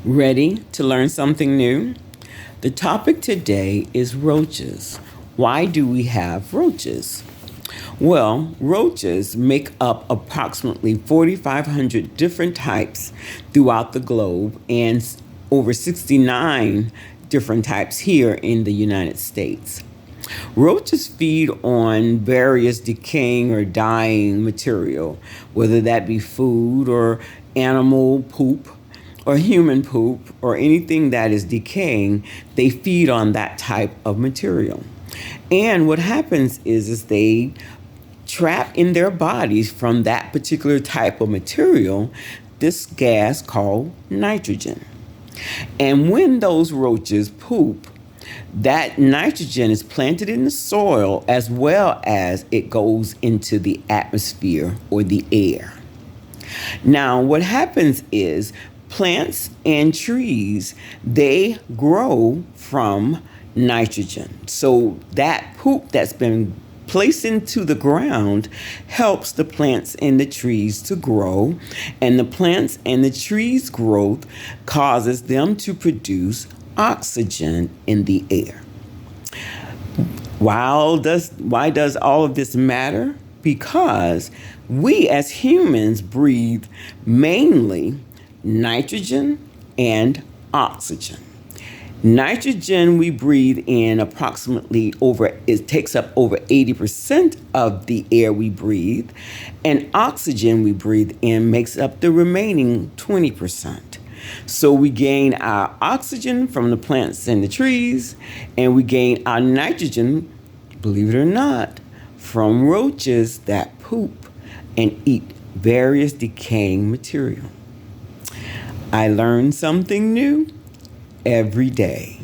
Ready to learn something new? The topic today is roaches. Why do we have roaches? Well, roaches make up approximately 4,500 different types throughout the globe and over 69 different types here in the United States. Roaches feed on various decaying or dying material, whether that be food or animal poop or human poop or anything that is decaying. They feed on that type of material. And what happens is they trap in their bodies from that particular type of material this gas called nitrogen. And when those roaches poop, that nitrogen is planted in the soil as well as it goes into the atmosphere or the air. Now, what happens is plants and trees, they grow from nitrogen. So that poop that's been placed into the ground helps the plants and the trees to grow, and the plants and the trees' growth causes them to produce oxygen in the air. Why does all of this matter? Because we as humans breathe mainly nitrogen and oxygen. Nitrogen we breathe in it takes up over 80% of the air we breathe, and oxygen we breathe in makes up the remaining 20%. So we gain our oxygen from the plants and the trees, and we gain our nitrogen, believe it or not, from roaches that poop and eat various decaying material. I learn something new every day.